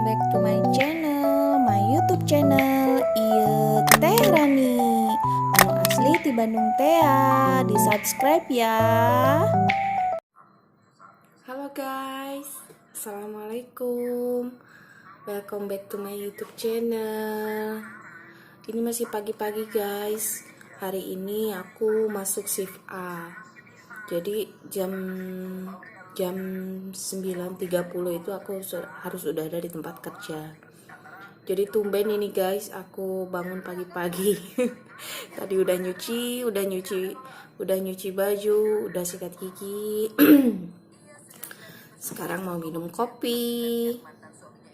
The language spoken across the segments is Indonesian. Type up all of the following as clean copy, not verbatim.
back to my channel, my YouTube channel. Iya, Teh Rani. Mau asli di Bandung Tea, di subscribe ya. Halo guys, assalamualaikum. Welcome back to my YouTube channel. Ini masih pagi-pagi guys. Hari ini aku masuk shift A. Jadi jam 9.30 itu aku harus udah ada di tempat kerja. Jadi tumben ini guys, aku bangun pagi-pagi. Tadi udah nyuci baju, udah sikat gigi. Sekarang mau minum kopi.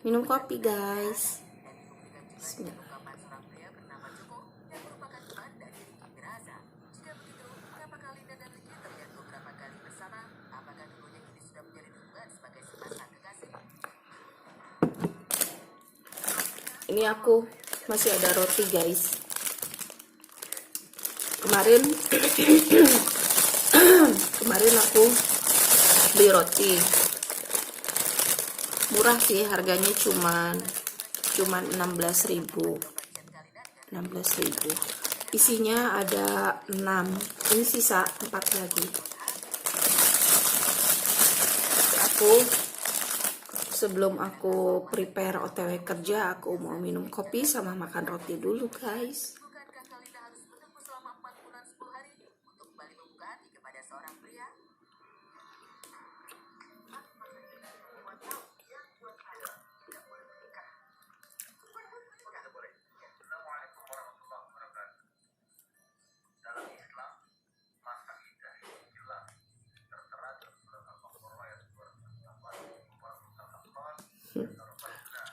Minum kopi guys. Bismillah. Ini aku masih ada roti guys. Kemarin aku beli roti. Murah sih, harganya cuman 16.000. Isinya ada 6. Ini sisa 4 lagi. Sebelum aku prepare OTW kerja, aku mau minum kopi sama makan roti dulu guys.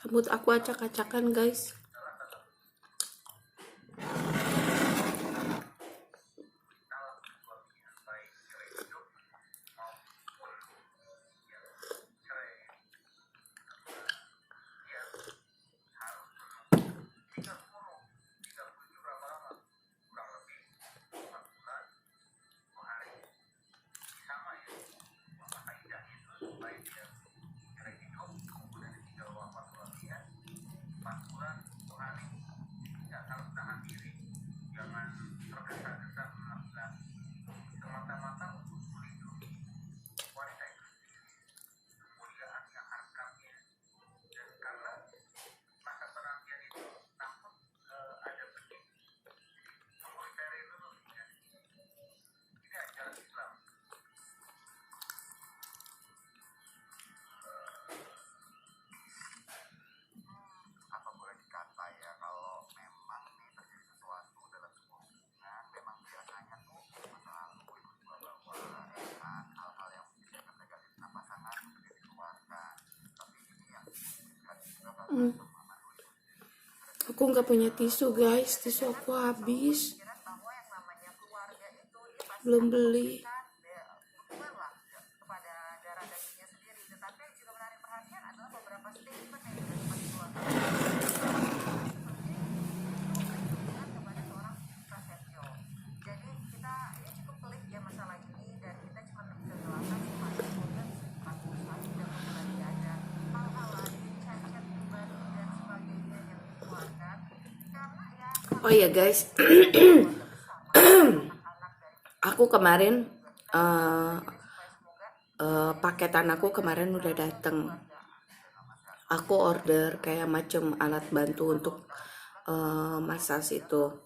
Rambut aku acak-acakan guys. Aku nggak punya tisu guys, tisu aku habis, belum beli. Oh iya guys, aku kemarin paketan aku kemarin udah dateng. Aku order kayak macam alat bantu untuk massage itu.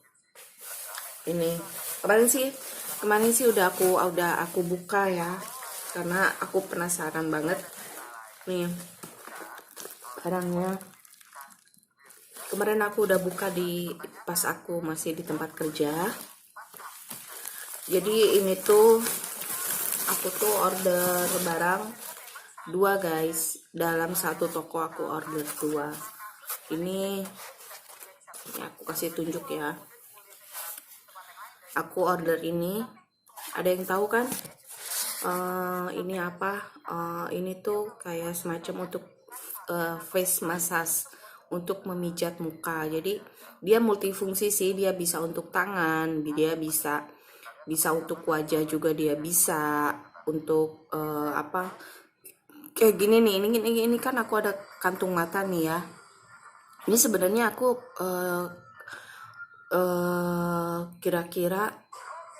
Ini kemarin sih udah aku buka ya, karena aku penasaran banget nih barangnya. Kemarin aku udah buka pas aku masih di tempat kerja. Jadi ini tuh aku tuh order barang 2 guys. Dalam satu toko aku order 2. Ini aku kasih tunjuk ya. Aku order ini. Ada yang tahu kan? Ini apa? Ini tuh kayak semacam untuk face massage, untuk memijat muka. Jadi dia multifungsi sih, dia bisa untuk tangan, dia bisa untuk wajah juga, dia bisa untuk kayak gini nih, ini kan aku ada kantung mata nih ya. Ini sebenarnya aku kira-kira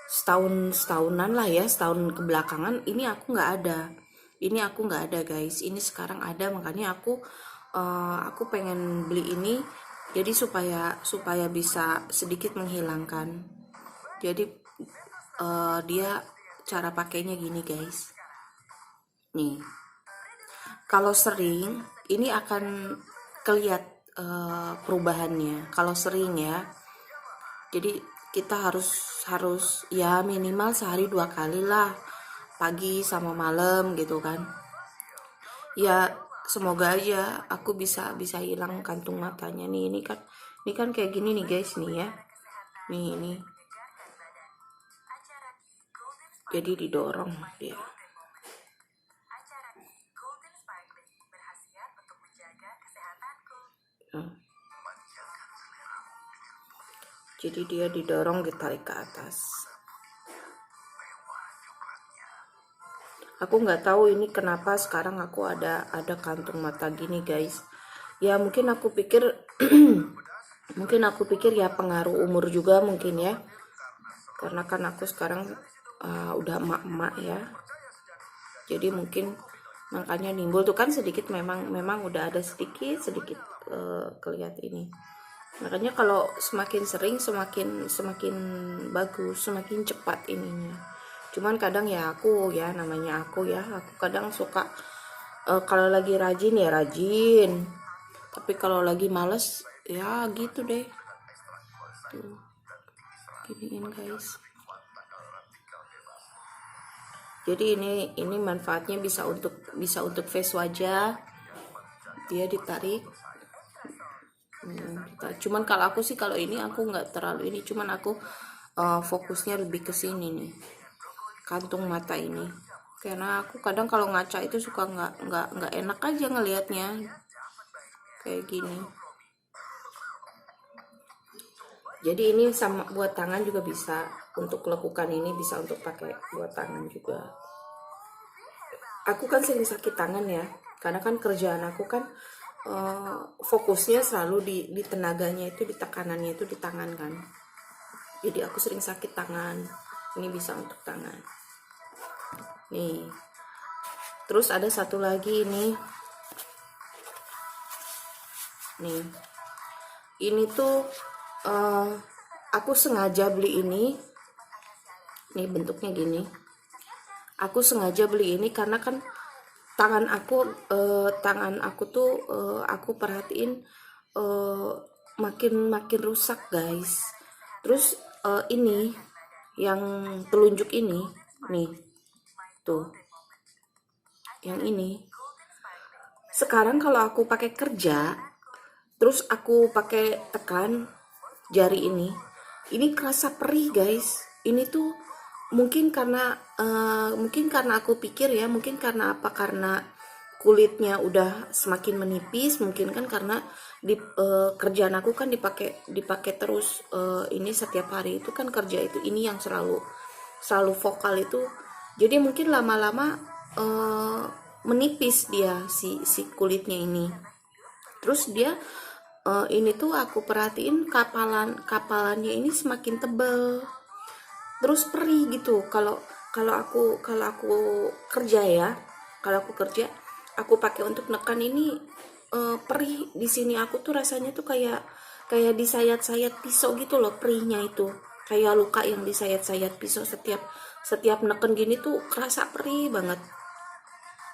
setahunan lah ya, setahun kebelakangan ini aku nggak ada guys. Ini sekarang ada, makanya aku pengen beli ini, jadi supaya bisa sedikit menghilangkan. Jadi dia cara pakainya gini guys. Nih, kalau sering ini akan kelihatan perubahannya. Kalau sering ya, jadi kita harus ya minimal sehari 2 kali lah, pagi sama malam gitu kan. Ya semoga aja aku bisa hilang kantung matanya nih. Ini kan kayak gini nih guys nih ya. Nih ini. Jadi didorong dia. Nah. Jadi dia didorong, ditarik ke atas. Aku nggak tahu ini kenapa sekarang aku ada kantung mata gini guys. Ya mungkin aku pikir ya pengaruh umur juga mungkin ya. Karena kan aku sekarang udah emak-emak ya. Jadi mungkin makanya nimbul tuh kan sedikit, memang udah ada sedikit kelihatan ini. Makanya kalau semakin sering semakin bagus, semakin cepat ininya. Cuman kadang ya namanya aku kadang suka kalau lagi rajin ya rajin, tapi kalau lagi males ya gitu deh. Tuh, giniin guys. Jadi ini manfaatnya bisa untuk face wajah, dia ditarik. Cuman kalau aku sih, kalau ini aku nggak terlalu ini, cuman aku fokusnya lebih ke sini nih, kantung mata ini, karena aku kadang kalau ngaca itu suka nggak enak aja ngelihatnya kayak gini. Jadi ini sama buat tangan juga bisa, untuk lekukan ini bisa untuk pakai buat tangan juga. Aku kan sering sakit tangan ya, karena kan kerjaan aku kan fokusnya selalu di tenaganya itu, di tekanannya itu di tangan kan. Jadi aku sering sakit tangan. Ini bisa untuk tangan. Nih. Terus ada satu lagi ini. Nih. Ini tuh aku sengaja beli ini. Nih bentuknya gini. Aku sengaja beli ini karena kan tangan aku tuh aku perhatiin makin rusak guys. Terus ini yang telunjuk ini nih tuh, yang ini sekarang kalau aku pakai kerja terus aku pakai tekan jari ini kerasa perih guys. Ini tuh mungkin karena aku pikir ya, mungkin karena apa, karena kulitnya udah semakin menipis, mungkin kan karena di kerjaan aku kan dipakai terus ini setiap hari itu kan, kerja itu ini yang selalu vokal itu, jadi mungkin lama-lama menipis dia si kulitnya ini. Terus dia ini tuh aku perhatiin kapalannya ini semakin tebal, terus perih gitu. Kalau aku kerja ya, aku pakai untuk nekan ini perih di sini. Aku tuh rasanya tuh kayak disayat-sayat pisau gitu loh, perihnya itu kayak luka yang disayat-sayat pisau. Setiap neken gini tuh kerasa perih banget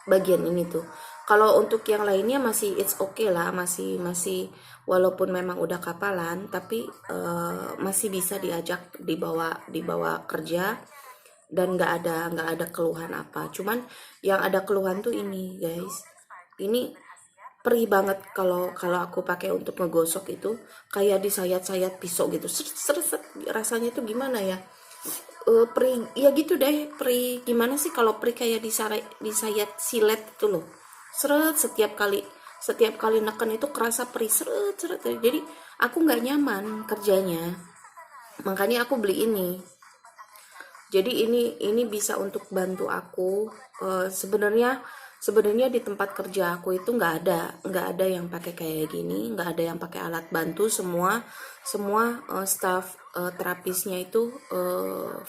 bagian ini tuh. Kalau untuk yang lainnya masih it's okay lah, masih walaupun memang udah kapalan, tapi masih bisa dibawa kerja dan nggak ada keluhan apa. Cuman yang ada keluhan tuh ini guys, ini perih banget. Kalau aku pakai untuk ngegosok itu kayak disayat-sayat pisau gitu, seret rasanya tuh gimana ya, perih ya gitu deh. Perih gimana sih kalau perih, kayak disayat silet itu loh, seret. Setiap kali neken itu kerasa perih, seret. Jadi aku nggak nyaman kerjanya, makanya aku beli ini. Jadi ini bisa untuk bantu aku. Sebenarnya Sebenarnya di tempat kerja aku itu nggak ada yang pakai kayak gini, nggak ada yang pakai alat bantu. Semua semua staff terapisnya itu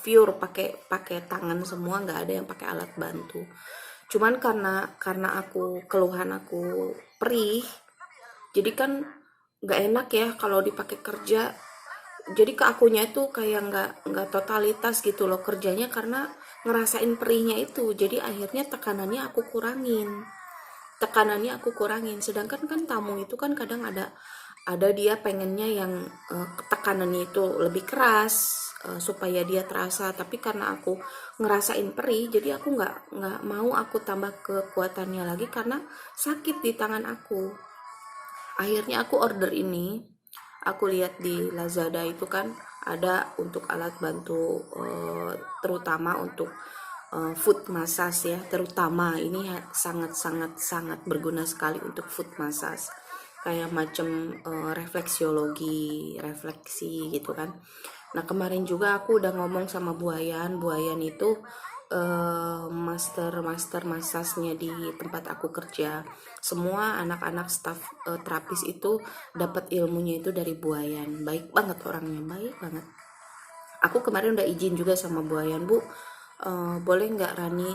pure pakai pakai tangan semua, nggak ada yang pakai alat bantu. Cuman karena aku keluhan aku perih, jadi kan nggak enak ya kalau dipakai kerja. Jadi ke akunya itu kayak nggak totalitas gitu loh kerjanya, karena ngerasain perihnya itu. Jadi akhirnya tekanannya aku kurangin. Sedangkan kan tamu itu kan kadang ada dia pengennya yang tekanannya itu lebih keras, supaya dia terasa. Tapi karena aku ngerasain perih, jadi aku nggak mau aku tambah kekuatannya lagi karena sakit di tangan aku. Akhirnya aku order ini. Aku lihat di Lazada itu kan ada untuk alat bantu, terutama untuk foot massage ya, terutama ini sangat sangat sangat berguna sekali untuk foot massage, kayak macam refleksi gitu kan. Nah, kemarin juga aku udah ngomong sama Buayan itu master massage-nya di tempat aku kerja. Semua anak-anak staff terapis itu dapat ilmunya itu dari Buayan. Baik banget orangnya, baik banget. Aku kemarin udah izin juga sama Buayan, Bu, boleh nggak Rani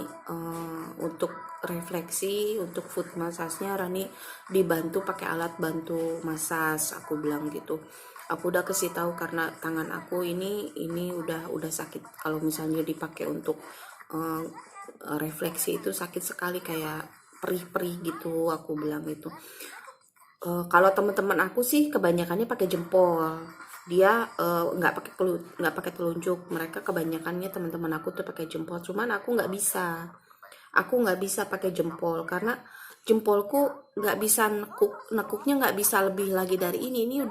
untuk refleksi, untuk foot massage-nya Rani dibantu pakai alat bantu massage, aku bilang gitu. Aku udah kasih tahu karena tangan aku ini udah sakit. Kalau misalnya dipakai untuk eh, refleksi itu sakit sekali, kayak perih-perih gitu, aku bilang gitu. Kalau teman-teman aku sih kebanyakannya pakai jempol. Dia nggak pakai telunjuk. Mereka kebanyakannya teman-teman aku tuh pakai jempol. Cuman aku nggak bisa. Aku nggak bisa pakai jempol karena jempolku nggak bisa nekuknya nggak bisa lebih lagi dari ini. Ini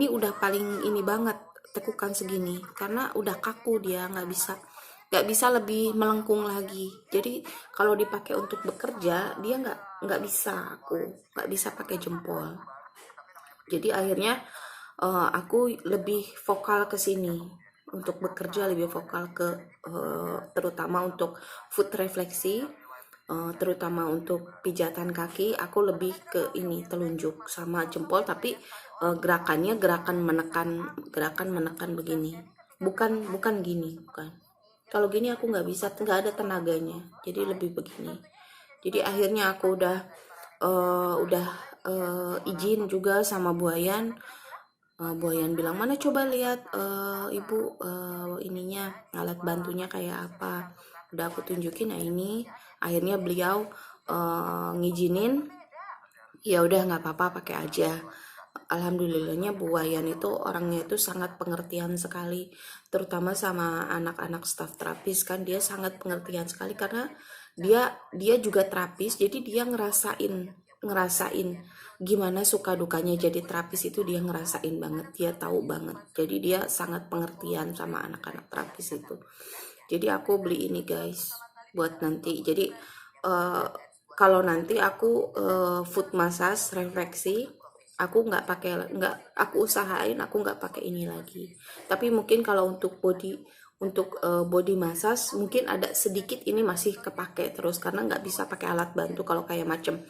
udah paling ini banget, tekukan segini karena udah kaku, dia nggak bisa lebih melengkung lagi. Jadi kalau dipakai untuk bekerja dia nggak bisa, aku nggak bisa pakai jempol. Jadi akhirnya aku lebih vokal ke sini untuk bekerja, lebih vokal ke terutama untuk foot refleksi, terutama untuk pijatan kaki. Aku lebih ke ini telunjuk sama jempol, tapi gerakannya gerakan menekan begini, bukan bukan gini, bukan. Kalau gini aku nggak bisa, nggak ada tenaganya, jadi lebih begini. Jadi akhirnya aku udah izin juga sama Buayan. Buayan bilang, mana coba lihat ibu ininya, alat bantunya kayak apa. Udah aku tunjukin, nah ini. Akhirnya beliau ngizinin, ya udah nggak apa-apa pakai aja. Alhamdulillahnya Buayan itu orangnya itu sangat pengertian sekali, terutama sama anak-anak staff terapis kan. Dia sangat pengertian sekali karena dia juga terapis, jadi dia ngerasain gimana suka dukanya jadi terapis itu, dia ngerasain banget, dia tahu banget. Jadi dia sangat pengertian sama anak-anak terapis itu. Jadi aku beli ini guys buat nanti. Jadi eh, kalau nanti aku foot massage refleksi, aku usahain aku nggak pakai ini lagi. Tapi mungkin kalau untuk body massage mungkin ada sedikit ini masih kepake terus, karena nggak bisa pakai alat bantu. Kalau kayak macam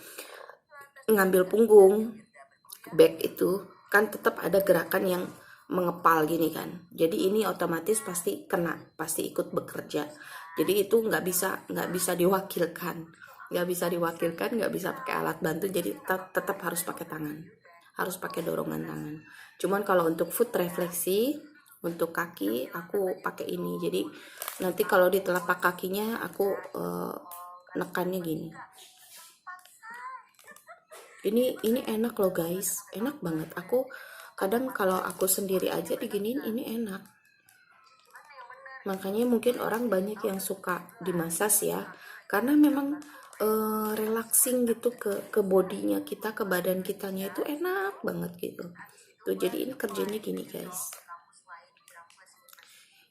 ngambil punggung, back itu kan tetap ada gerakan yang mengepal gini kan. Jadi ini otomatis pasti kena, pasti ikut bekerja. Jadi itu nggak bisa diwakilkan, nggak bisa pakai alat bantu. Jadi tetap harus pakai tangan, harus pakai dorongan tangan. Cuman kalau untuk foot refleksi, untuk kaki aku pakai ini. Jadi nanti kalau di telapak kakinya aku nekannya gini. Ini enak loh guys, enak banget. Aku kadang kalau aku sendiri aja diginiin ini enak. Makanya mungkin orang banyak yang suka dimasas ya, karena memang relaxing gitu ke bodinya kita, ke badan kitanya itu enak banget gitu. Tuh, jadi ini kerjanya gini guys.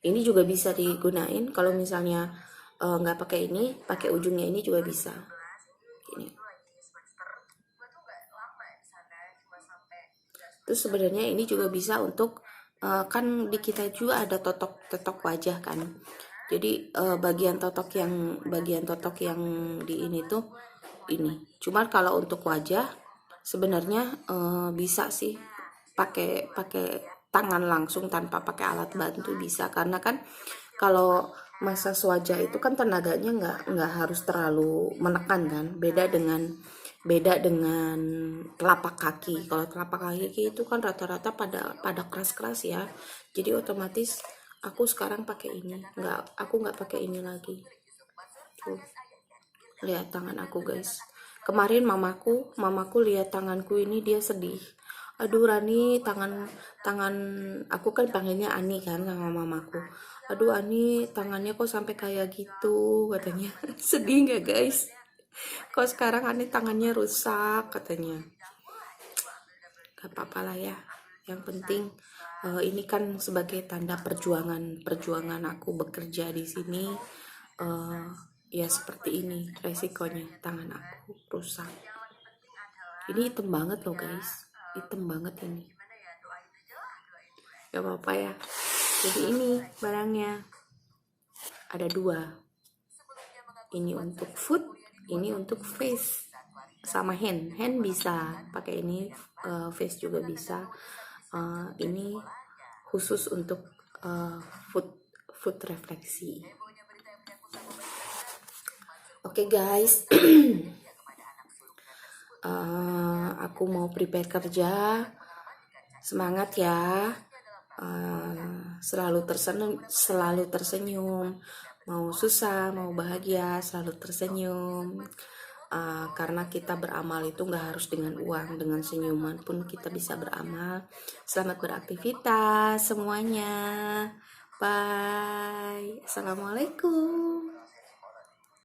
Ini juga bisa digunain kalau misalnya nggak pakai ini, pakai ujungnya ini juga bisa. Gini. Terus sebenarnya ini juga bisa untuk kan di kita juga ada totok wajah kan. Jadi bagian totok yang di ini tuh ini. Cuma kalau untuk wajah sebenarnya bisa sih pakai pakai tangan langsung tanpa pakai alat bantu bisa, karena kan kalau massage wajah itu kan tenaganya nggak harus terlalu menekan kan, beda dengan telapak kaki. Kalau telapak kaki itu kan rata-rata pada keras-keras ya, jadi otomatis aku sekarang pakai ini, aku nggak pakai ini lagi. Tuh, lihat tangan aku guys. Kemarin mamaku lihat tanganku ini, dia sedih. Aduh Rani, tangan tangan aku kan panggilnya Ani kan sama mamaku. Aduh Ani, tangannya kok sampai kayak gitu katanya. Sedih nggak guys? Kok sekarang Ani tangannya rusak katanya. Gak apa-apa lah ya. Yang penting ini kan sebagai tanda perjuangan aku bekerja di sini. Ya seperti ini resikonya, tangan aku rusak. Ini hitam banget loh guys, hitam banget ini. Gak apa-apa ya. Jadi ini barangnya ada 2. Ini untuk foot, ini untuk face sama hand bisa pakai ini, face juga bisa. Ini khusus untuk foot refleksi. Oke guys, aku mau prepare kerja. Semangat ya, selalu tersenyum, mau susah mau bahagia selalu tersenyum. Karena kita beramal itu nggak harus dengan uang, dengan senyuman pun kita bisa beramal. Selamat beraktivitas semuanya. Bye. Assalamualaikum.